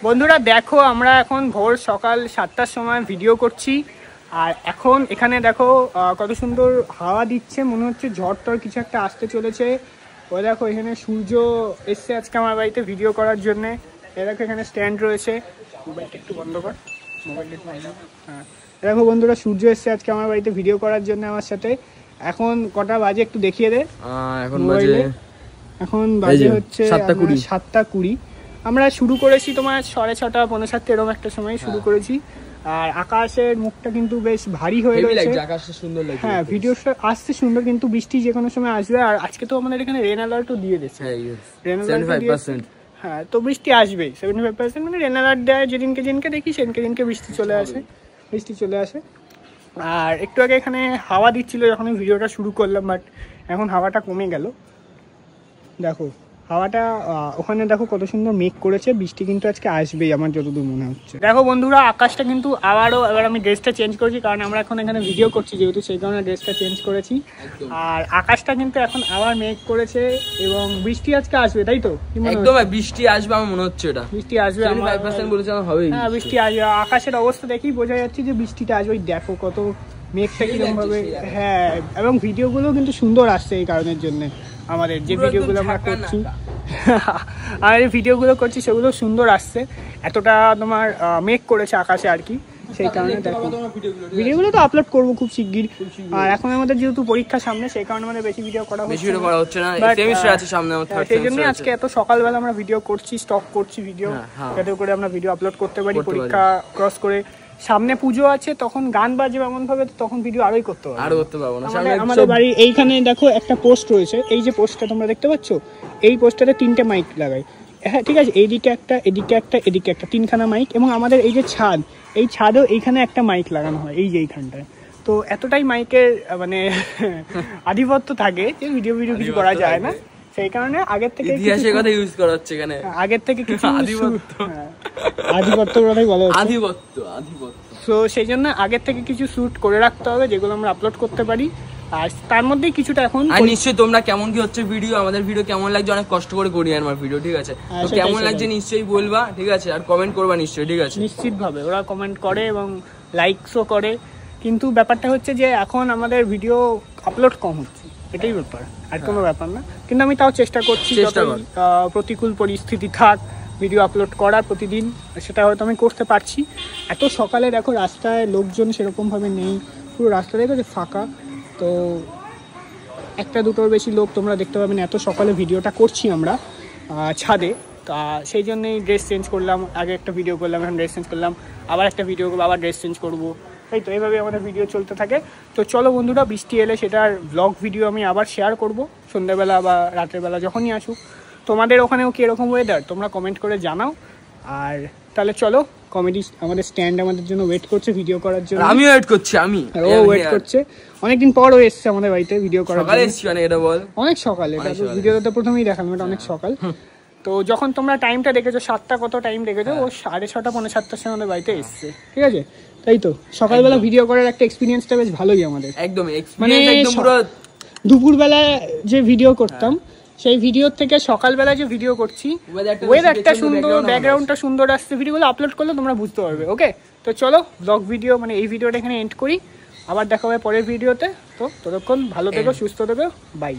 বন্ধুরা দেখো আমরা এখন ভোর সকাল 7টার সময় ভিডিও করছি আর এখন এখানে দেখো কত সুন্দর হাওয়া দিচ্ছে, মনে হচ্ছে ঝড় টর কিছু একটা আসতে চলেছে। ওই দেখো এখানে সূর্য এসছে আজকে আমার বাড়িতে ভিডিও করার জন্যে। এ দেখো এখানে স্ট্যান্ড রয়েছে, মোবাইলটা একটু বন্ধ কর, মোবাইলটা হ্যাঁ। দেখো বন্ধুরা সূর্য এসছে আজকে আমার বাড়িতে ভিডিও করার জন্য আমার সাথে। এখন কটা বাজে একটু দেখিয়ে দে। এখন বাজে হচ্ছে 7:20। আমরা শুরু করেছি তোমার 6:30 পৌনে 7 এরকম একটা সময় শুরু করেছি। আর আকাশের মুখটা কিন্তু বেশ ভারী হয়ে রয়েছে, হ্যাঁ ভিডিওটা আসছে সুন্দর, কিন্তু বৃষ্টি যে কোনো সময় আসবে। আর আজকে তো আমাদের এখানে রেন অ্যালার্টও দিয়ে দিয়েছে, হ্যাঁ তো বৃষ্টি আসবেই 75%, মানে রেন অ্যালার্ট দেয় যেদিনকে দেখি সেদিনকে বৃষ্টি চলে আসে। আর একটু আগে এখানে হাওয়া দিচ্ছিল যখন আমি ভিডিওটা শুরু করলাম, বাট এখন হাওয়াটা কমে গেল। দেখো হাওয়াটা ওখানে দেখো কত সুন্দর মেঘ করেছে, বৃষ্টি কিন্তু আজকে আসবেই আমার যতদূর মনে হচ্ছে। দেখো বন্ধুরা আকাশটা কিন্তু এবার আমি ড্রেসটা চেঞ্জ করেছি, কারণ আমরা এখন এখানে ভিডিও করছি যেহেতু, সেই কারণে ড্রেসটা চেঞ্জ করেছি। আর আকাশটা কিন্তু এখন আবার মেঘ করেছে এবং বৃষ্টি আজকে আসবে, তাই তো? একদম বৃষ্টি আসবে আমার মনে হচ্ছে, এটা বৃষ্টি আসবে 75% বলেছে আমার হবে। হ্যাঁ বৃষ্টি আসবে, আকাশের অবস্থা দেখেই বোঝা যাচ্ছে যে বৃষ্টিটা আসবে। দেখো কত মেঘটা কিরকম ভাবে, হ্যাঁ এবং ভিডিওগুলো কিন্তু সুন্দর আসছে এই কারণের জন্য। আমাদের যে ভিডিওগুলো আমরা করছি সেগুলো সুন্দর আসছে, এতটা তোমার মেক করেছে আকাশে আর কি, সেই কারণে দেখো ভিডিওগুলো তো আপলোড করবো খুব শিগগির। আর এখন আমাদের যেহেতু পরীক্ষা সামনে, সেই কারণে আমাদের বেশি ভিডিও করা হচ্ছে না, সেই জন্য আজকে এত সকালবেলা আমরা ভিডিও করছি, স্টক করছি ভিডিও, যাতে করে আমরা ভিডিও আপলোড করতে পারি। পরীক্ষা ক্রস করে সামনে পুজো আছে, তখন গান বাজবে এমন ভাবে, তখন ভিডিও আরোই করতে পারবো না। আমাদের বাড়ি এইখানে দেখো একটা পোস্ট রয়েছে, এই যে পোস্টটা তোমরা দেখতে পাচ্ছ, এই পোস্টটাতে 3টে মাইক লাগাই, হ্যাঁ ঠিক আছে, এইদিকে একটা, এদিকে একটা 3খানা মাইক। এবং আমাদের এই যে ছাদ, এই ছাদেও এইখানে একটা মাইক লাগানো হয়, এই যে এইখানটায়। তো এতটাই মাইকের মানে আধিপত্য থাকে যে ভিডিও কিছু করা যায় না, সেই কারণে আগের থেকে কিছু আধিপত্যর কথাই বলা হচ্ছে, আধিপত্য। তো সেই জন্য আগের থেকে কিছু শুট করে রাখতে হবে যেগুলো আমরা আপলোড করতে পারি। আর তার মধ্যেই কিছুটা এখন নিশ্চয়ই তোমরা কেমন কি হচ্ছে ভিডিও, আমাদের ভিডিও কেমন লাগছে, অনেক কষ্ট করে করি আমার ভিডিও, ঠিক আছে? তো কেমন লাগছে নিশ্চয়ই বলবা, ঠিক আছে? আর কমেন্ট করবা নিশ্চয়ই, ঠিক আছে? নিশ্চিত ভাবে ওরা কমেন্ট করে এবং লাইকসও করে, কিন্তু ব্যাপারটা হচ্ছে যে এখন আমাদের ভিডিও আপলোড কম হচ্ছে, এটাই ব্যাপার, আর কোনো ব্যাপার না। কিন্তু আমি তাও চেষ্টা করছি প্রতিকূল পরিস্থিতি থাক ভিডিও আপলোড করার প্রতিদিন, সেটা হয়তো আমি করতে পারছি। এত সকালে দেখো রাস্তায় লোকজন সেরকমভাবে নেই, পুরো রাস্তা দেখো যে ফাঁকা, তো একটা দুটোর বেশি লোক তোমরা দেখতে পাবেন। এত সকালে ভিডিওটা করছি আমরা ছাদে, তা সেই জন্যই ড্রেস চেঞ্জ করলাম, আগে একটা ভিডিও করলাম, এখন ড্রেস চেঞ্জ করলাম, আবার একটা ভিডিও করবো, আবার ড্রেস চেঞ্জ করবো, তাই তো এইভাবে আমাদের ভিডিও চলতে থাকে। তো চলো বন্ধুরা, বৃষ্টি এলে সেটার ব্লগ ভিডিও আমি আবার শেয়ার করব সন্ধ্যাবেলা বা রাতের বেলা যখনই আসুক। তোমাদের ওখানেও কীরকম ওয়েদার তোমরা কমেন্ট করে জানাও। আর তাহলে চলো, কমেডি আমাদের স্ট্যান্ড আমাদের জন্য ওয়েট করছে ভিডিও করার জন্য। আমি ওয়েট করছি, ও ওয়েট করছে, অনেকদিন পর ও এসছে আমাদের বাড়িতে ভিডিও করার জন্য। অনেক সকালে, ভিডিওতে তো প্রথমেই দেখালাম এটা অনেক সকাল। তো যখন তোমরা টাইমটা দেখেছো 7টা কত টাইম দেখেছো, ও 6:30 পৌনে 7টার সময় আমাদের বাড়িতে এসছে, ঠিক আছে? তাই তো সকালবেলা ভিডিও করার একটা এক্সপিরিয়েন্সটা বেশ ভালোই আমাদের, একদম মানে দুপুরবেলা যে ভিডিও করতাম সেই ভিডিও থেকে সকালবেলা যে ভিডিও করছি, ওয়েদারটা সুন্দর, ব্যাকগ্রাউন্ডটা সুন্দর আসছে, ভিডিওগুলো আপলোড করলে তোমরা বুঝতে পারবে। ওকে, তো চলো ব্লগ ভিডিও মানে এই ভিডিওটা এখানে এন্ড করি, আবার দেখা হবে পরের ভিডিওতে। তো ততক্ষণ ভালো থেকো, সুস্থ থেকো, বাই।